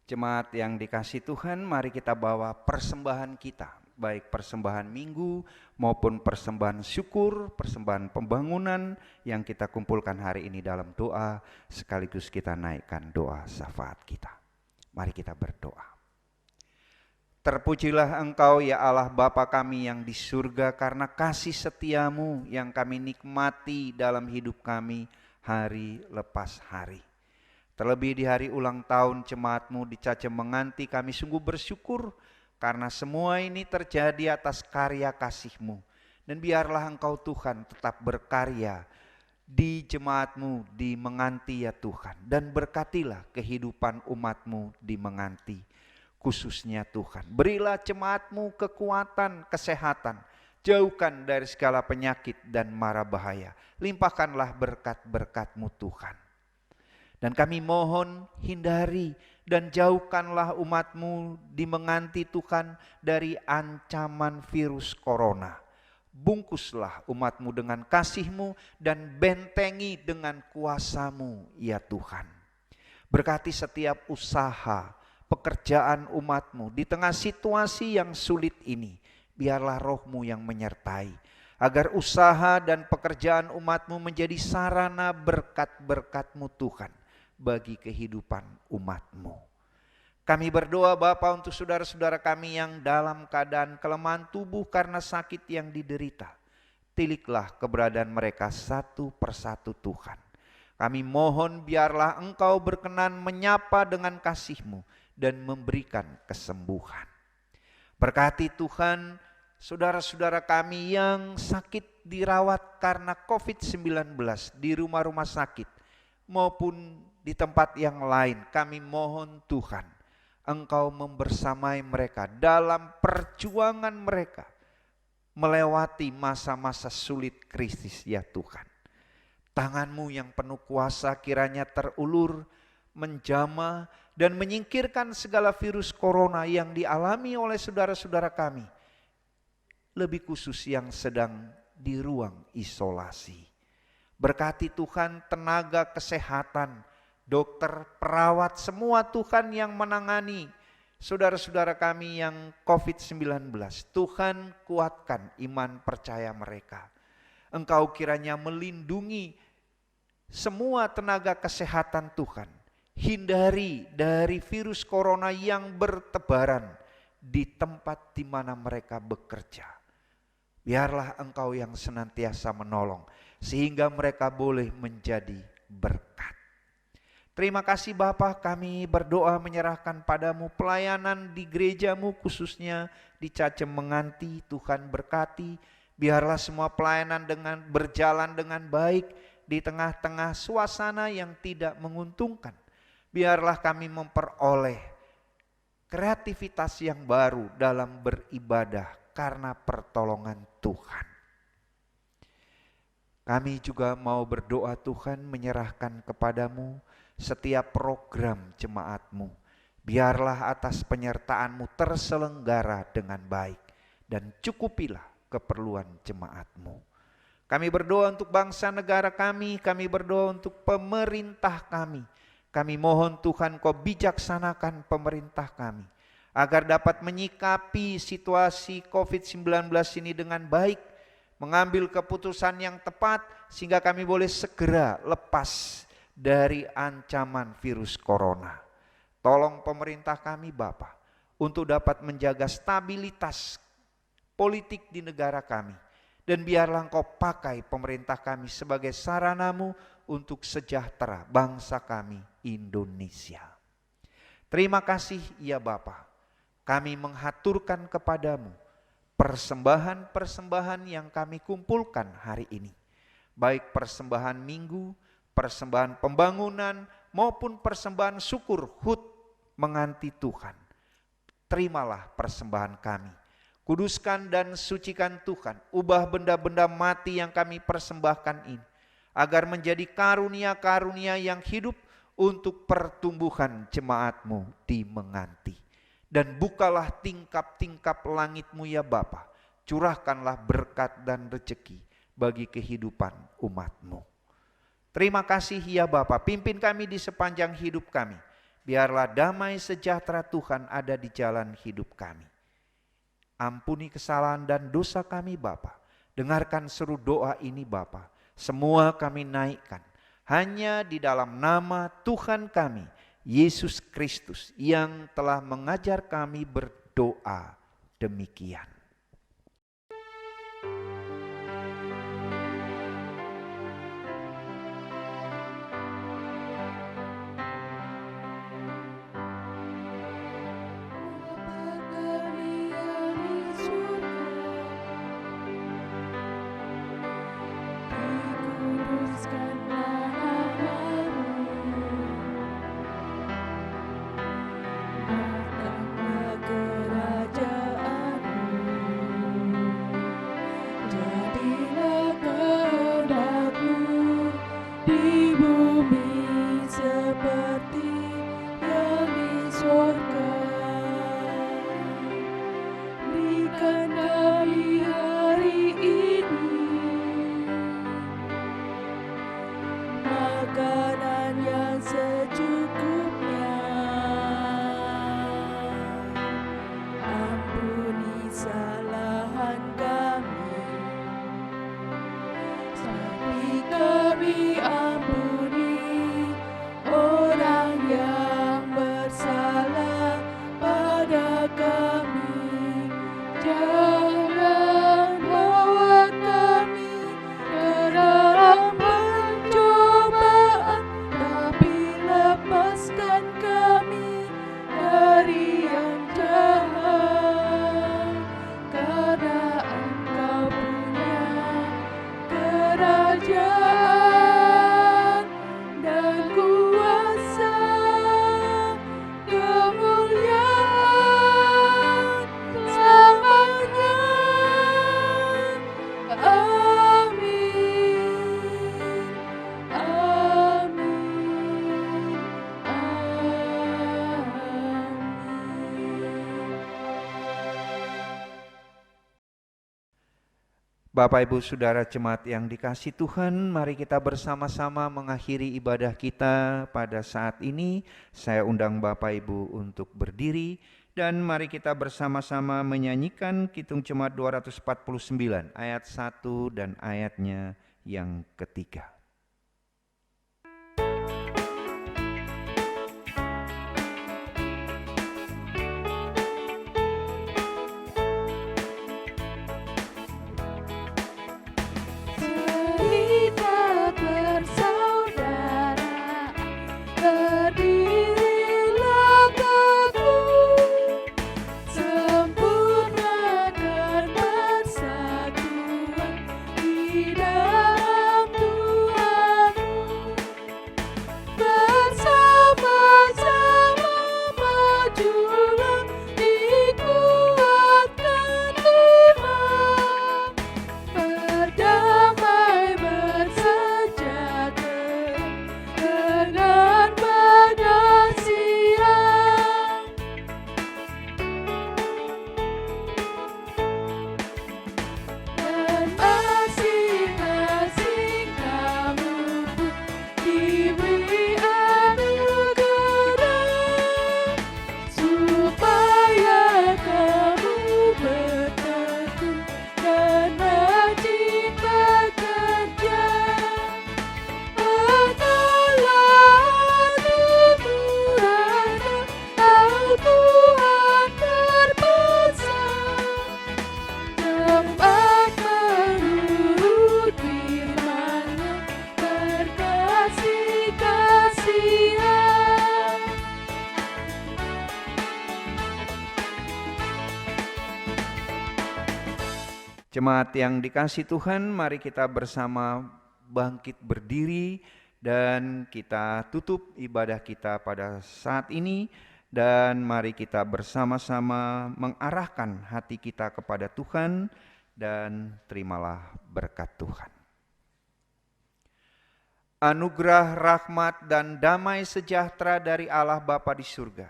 Jemaat yang dikasihi Tuhan, mari kita bawa persembahan kita, baik persembahan minggu maupun persembahan syukur, persembahan pembangunan yang kita kumpulkan hari ini dalam doa, sekaligus kita naikkan doa syafaat kita. Mari kita berdoa. Terpujilah Engkau ya Allah Bapa kami yang di surga, karena kasih setiamu yang kami nikmati dalam hidup kami hari lepas hari. Terlebih di hari ulang tahun jemaat-Mu di Cacemenganti, kami sungguh bersyukur karena semua ini terjadi atas karya kasih-Mu. Dan biarlah Engkau Tuhan tetap berkarya di jemaat-Mu di Menganti ya Tuhan. Dan berkatilah kehidupan umat-Mu di Menganti. Khususnya Tuhan, berilah jemaat-Mu kekuatan, kesehatan. Jauhkan dari segala penyakit dan mara bahaya. Limpahkanlah berkat-berkat-Mu Tuhan. Dan kami mohon hindari dan jauhkanlah umat-Mu di Menganti Tuhan dari ancaman virus corona. Bungkuslah umat-Mu dengan kasih-Mu dan bentengi dengan kuasa-Mu ya Tuhan. Berkati setiap usaha, pekerjaan umat-Mu di tengah situasi yang sulit ini. Biarlah Roh-Mu yang menyertai, agar usaha dan pekerjaan umat-Mu menjadi sarana berkat-berkat-Mu Tuhan bagi kehidupan umat-Mu. Kami berdoa Bapa untuk saudara-saudara kami yang dalam keadaan kelemahan tubuh karena sakit yang diderita. Tiliklah keberadaan mereka satu persatu Tuhan. Kami mohon biarlah Engkau berkenan menyapa dengan kasih-Mu dan memberikan kesembuhan. Berkati Tuhan saudara-saudara kami yang sakit dirawat karena COVID-19 di rumah-rumah sakit maupun di tempat yang lain. Kami mohon Tuhan, Engkau membersamai mereka dalam perjuangan mereka melewati masa-masa sulit krisis ya Tuhan. Tangan-Mu yang penuh kuasa kiranya terulur, menjamah dan menyingkirkan segala virus corona yang dialami oleh saudara-saudara kami, lebih khusus yang sedang di ruang isolasi. Berkati Tuhan tenaga kesehatan, dokter, perawat, semua Tuhan yang menangani saudara-saudara kami yang COVID-19. Tuhan kuatkan iman percaya mereka. Engkau kiranya melindungi semua tenaga kesehatan Tuhan. Hindari dari virus corona yang bertebaran di tempat di mana mereka bekerja. Biarlah Engkau yang senantiasa menolong sehingga mereka boleh menjadi berkat. Terima kasih Bapa, kami berdoa menyerahkan padamu pelayanan di gerejamu khususnya di Cacem Menganti. Tuhan berkati, biarlah semua pelayanan berjalan dengan baik di tengah-tengah suasana yang tidak menguntungkan. Biarlah kami memperoleh kreativitas yang baru dalam beribadah karena pertolongan Tuhan. Kami juga mau berdoa Tuhan, menyerahkan kepadamu setiap program jemaatmu. Biarlah atas penyertaan-Mu terselenggara dengan baik dan cukupilah keperluan jemaat-Mu. Kami berdoa untuk bangsa negara kami berdoa untuk pemerintah kami. Kami mohon Tuhan Kau bijaksanakan pemerintah kami agar dapat menyikapi situasi COVID-19 ini dengan baik, mengambil keputusan yang tepat sehingga kami boleh segera lepas dari ancaman virus corona. Tolong pemerintah kami Bapa untuk dapat menjaga stabilitas politik di negara kami. Dan biarlah Engkau pakai pemerintah kami sebagai sarana-Mu untuk sejahtera bangsa kami Indonesia. Terima kasih ya Bapa. Kami menghaturkan kepadamu persembahan-persembahan yang kami kumpulkan hari ini. Baik persembahan minggu, persembahan pembangunan, maupun persembahan syukur HUT menganti Tuhan. Terimalah persembahan kami. Kuduskan dan sucikan Tuhan, ubah benda-benda mati yang kami persembahkan ini, agar menjadi karunia-karunia yang hidup untuk pertumbuhan jemaat-Mu di Menganti. Dan bukalah tingkap-tingkap langit-Mu ya Bapa, curahkanlah berkat dan rezeki bagi kehidupan umat-Mu. Terima kasih ya Bapa, pimpin kami di sepanjang hidup kami, biarlah damai sejahtera Tuhan ada di jalan hidup kami. Ampuni kesalahan dan dosa kami Bapa. Dengarkan seru doa ini Bapa. Semua kami naikkan hanya di dalam nama Tuhan kami, Yesus Kristus, yang telah mengajar kami berdoa demikian. Bapak Ibu Saudara jemaat yang dikasihi Tuhan, mari kita bersama-sama mengakhiri ibadah kita pada saat ini. Saya undang Bapak Ibu untuk berdiri Dan mari kita bersama-sama menyanyikan Kidung Jemaat 249 ayat 1 dan ayatnya yang ketiga. Serikat persaudaraan, berdirilah teguh, sempurnakan persatuan di dalam Tuhanmu. Bersama-sama majulah, dikuatkan iman. Berdamai bersejahtera dengan badan siang. Dan masing-masing kamu pun diberi anugerah, supaya kamu bertekun dan rajin bekerja. Engkaulah dimurahkan, Tuhan terbesar. Cepat menurut firman-Nya, berkasih-kasihan. Jemaat yang dikasih Tuhan, mari kita bersama bangkit berdiri dan kita tutup ibadah kita pada saat ini. Dan mari kita bersama-sama mengarahkan hati kita kepada Tuhan dan terimalah berkat Tuhan. Anugerah, rahmat, dan damai sejahtera dari Allah Bapa di surga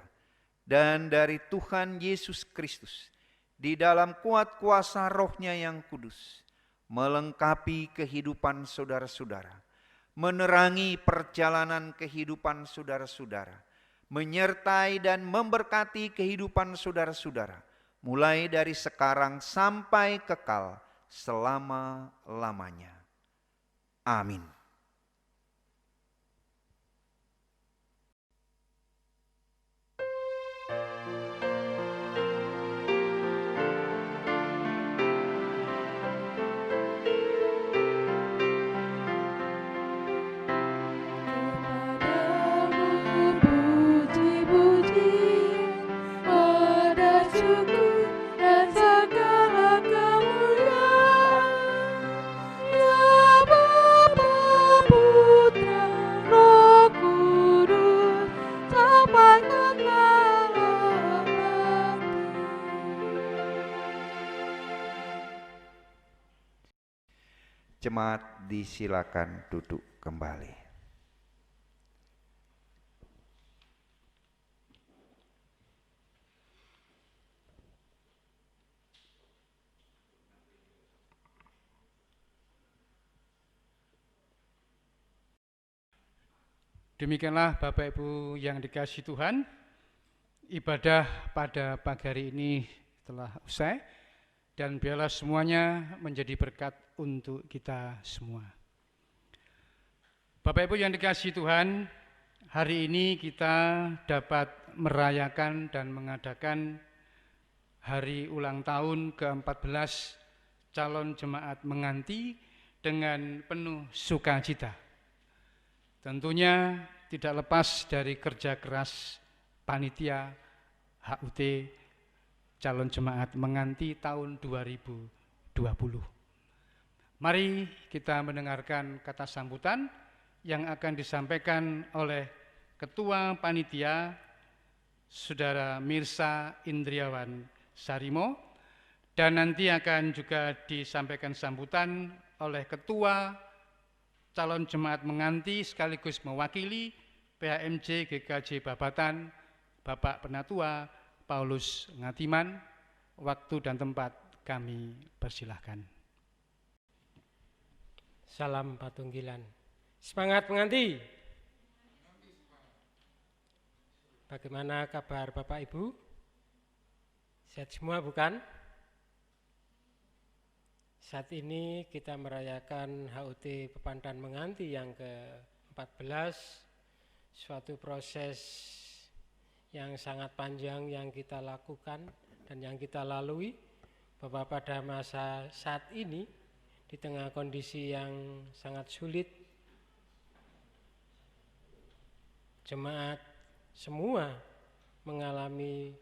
dan dari Tuhan Yesus Kristus di dalam kuat kuasa Roh-Nya yang kudus, melengkapi kehidupan saudara-saudara, menerangi perjalanan kehidupan saudara-saudara, menyertai dan memberkati kehidupan saudara-saudara, mulai dari sekarang sampai kekal selama-lamanya. Amin. Kepadamu puji-pujian, ada syukur dan segala kemuliaan. Ya Bapa, Putra, Roh Kudus, sampai kekal-abadi. Jemaat disilakan duduk kembali. Demikianlah Bapak Ibu yang dikasihi Tuhan, ibadah pada pagi hari ini telah usai dan biarlah semuanya menjadi berkat untuk kita semua. Bapak Ibu yang dikasihi Tuhan, hari ini kita dapat merayakan dan mengadakan hari ulang tahun ke-14 calon jemaat menganti dengan penuh sukacita. Tentunya tidak lepas dari kerja keras panitia HUT calon jemaat menganti tahun 2020. Mari kita mendengarkan kata sambutan yang akan disampaikan oleh Ketua Panitia Saudara Mirsa Indriawan Sarimo, dan nanti akan juga disampaikan sambutan oleh Ketua calon jemaat menganti sekaligus mewakili PHMJ GKJ Babatan, Bapak Penatua Paulus Ngatiman. Waktu dan tempat kami persilahkan. Salam Patunggilan. Semangat menganti. Bagaimana kabar Bapak Ibu? Sehat semua bukan? Saat ini kita merayakan HUT Pepandan Menganti yang ke-14, suatu proses yang sangat panjang yang kita lakukan dan yang kita lalui, bahwa pada masa saat ini di tengah kondisi yang sangat sulit, jemaat semua mengalami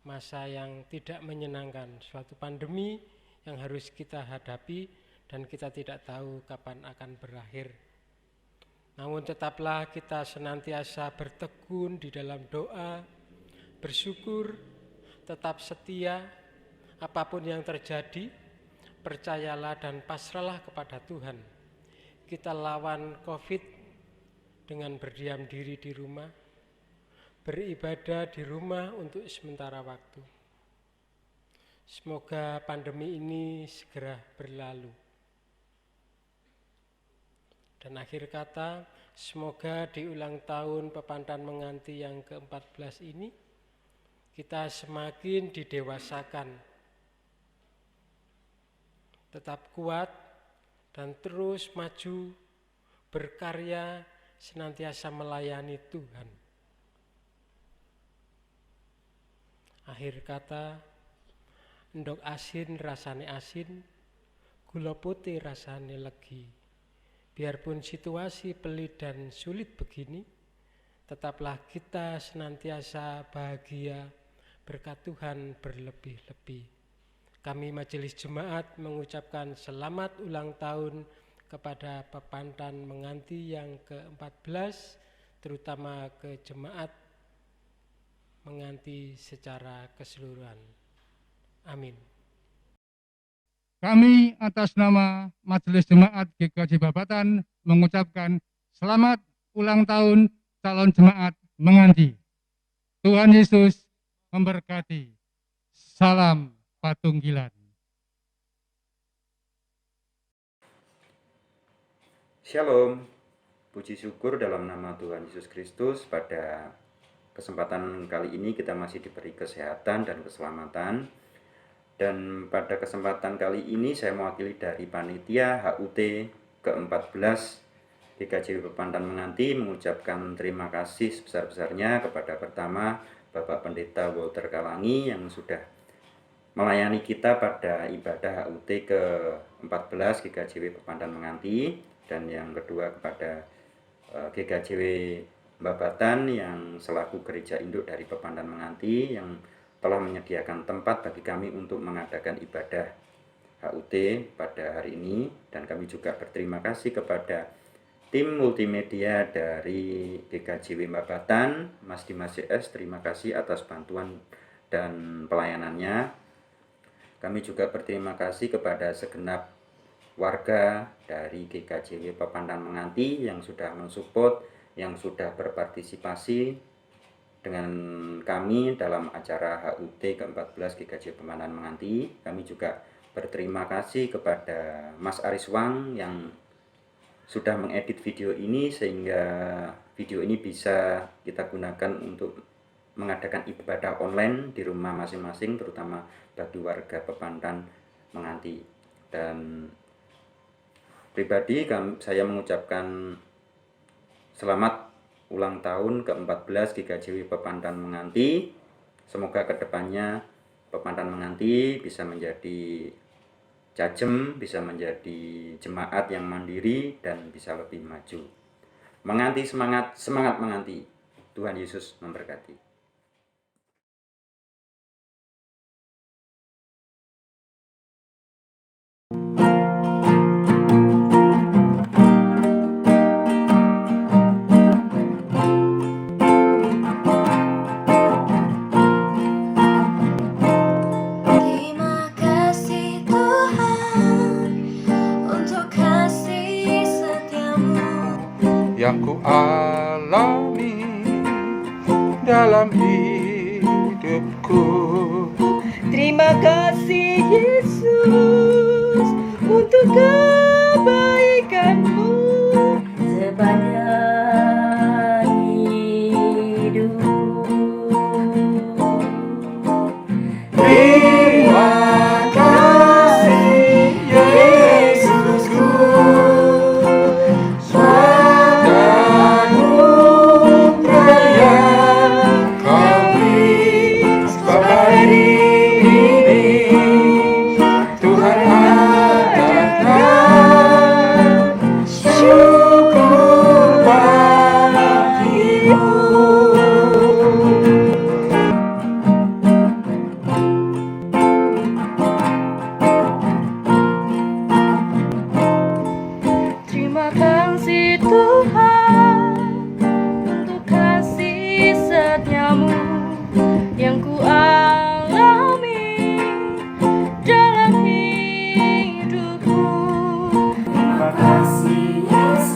masa yang tidak menyenangkan, suatu pandemi yang harus kita hadapi dan kita tidak tahu kapan akan berakhir. Namun tetaplah kita senantiasa bertekun di dalam doa, bersyukur, tetap setia, apapun yang terjadi, percayalah dan pasrahlah kepada Tuhan. Kita lawan COVID dengan berdiam diri di rumah, beribadah di rumah untuk sementara waktu. Semoga pandemi ini segera berlalu. Dan akhir kata, semoga di ulang tahun Pepandan Menganti yang ke-14 ini, kita semakin didewasakan, tetap kuat dan terus maju, berkarya, senantiasa melayani Tuhan. Akhir kata, endok asin rasane asin, gula putih rasane legi. Biarpun situasi pelit dan sulit begini, tetaplah kita senantiasa bahagia berkat Tuhan berlebih-lebih. Kami Majelis Jemaat mengucapkan selamat ulang tahun kepada Pepandan Menganti yang ke-14, terutama ke Jemaat Menganti secara keseluruhan. Amin. Kami atas nama Majelis Jemaat GKJ Babatan mengucapkan selamat ulang tahun calon jemaat Menganti. Tuhan Yesus memberkati. Salam Patunggilan. Shalom, puji syukur dalam nama Tuhan Yesus Kristus. Pada kesempatan kali ini kita masih diberi kesehatan dan keselamatan. Dan pada kesempatan kali ini saya mewakili dari Panitia HUT ke-14 GKJ Pepandan Menganti mengucapkan terima kasih sebesar-besarnya kepada pertama Bapak Pendeta Walter Kalangi yang sudah melayani kita pada ibadah HUT ke-14 GKJW Pepandan Menganti, dan yang kedua kepada GKJW Babatan yang selaku gereja induk dari Pepandan Menganti yang telah menyediakan tempat bagi kami untuk mengadakan ibadah HUT pada hari ini. Dan kami juga berterima kasih kepada tim multimedia dari GKJW Babatan, Mas Dimas CS, terima kasih atas bantuan dan pelayanannya. Kami juga berterima kasih kepada segenap warga dari GKJW Pepandan Menganti yang sudah mensupport, yang sudah berpartisipasi dengan kami dalam acara HUT ke-14 GKJ Pepandan Menganti. Kami juga berterima kasih kepada Mas Ariswang yang sudah mengedit video ini sehingga video ini bisa kita gunakan untuk mengadakan ibadah online di rumah masing-masing, terutama bagi warga Pepandan Menganti. Dan pribadi saya mengucapkan selamat ulang tahun ke-14 GKJW Pepandan Menganti. Semoga kedepannya Pepandan Menganti bisa menjadi cajem, bisa menjadi jemaat yang mandiri dan bisa lebih maju. Menganti semangat, semangat menganti. Tuhan Yesus memberkati. Yang ku alami dalam hidupku. Terima kasih Yesus untuk kebaikan-Mu sepanjang hidup.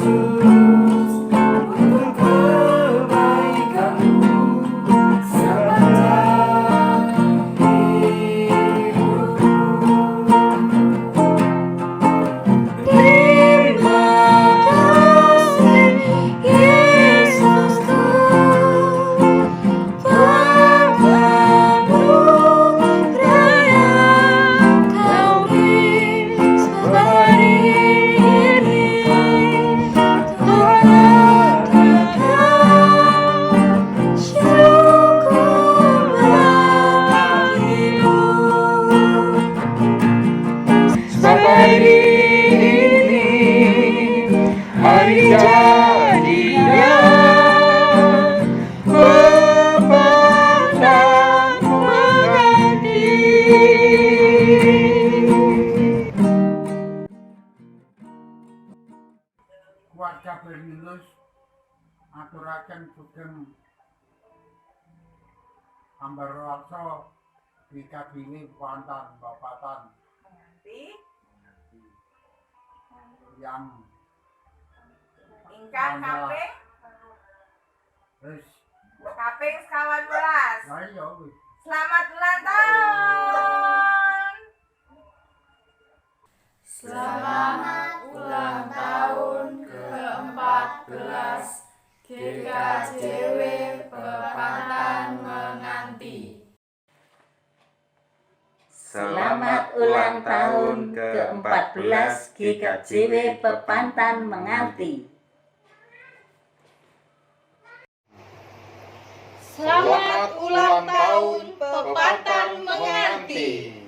Yesus untuk kebaikanmu sepanjang hidupku. Terima kasih Yesusku, Bapakku raya, Kau beri seberi ini untuk mengatakan syukur bagimu. Seberi ini hari jadinya Bapa dan mengerti. Keluarga Bernilus aturaken sugeng ambar rasa wikabine wonten bapatan yang ingkang kaping wis kaping 11. lah iya wis Selamat ulang tahun. Selamat ulang tahun ke-14 GKJW Pepantan Menganti. Selamat ulang tahun ke-14 GKJW Pepantan Menganti. Selamat ulang tahun Pepantan Menganti.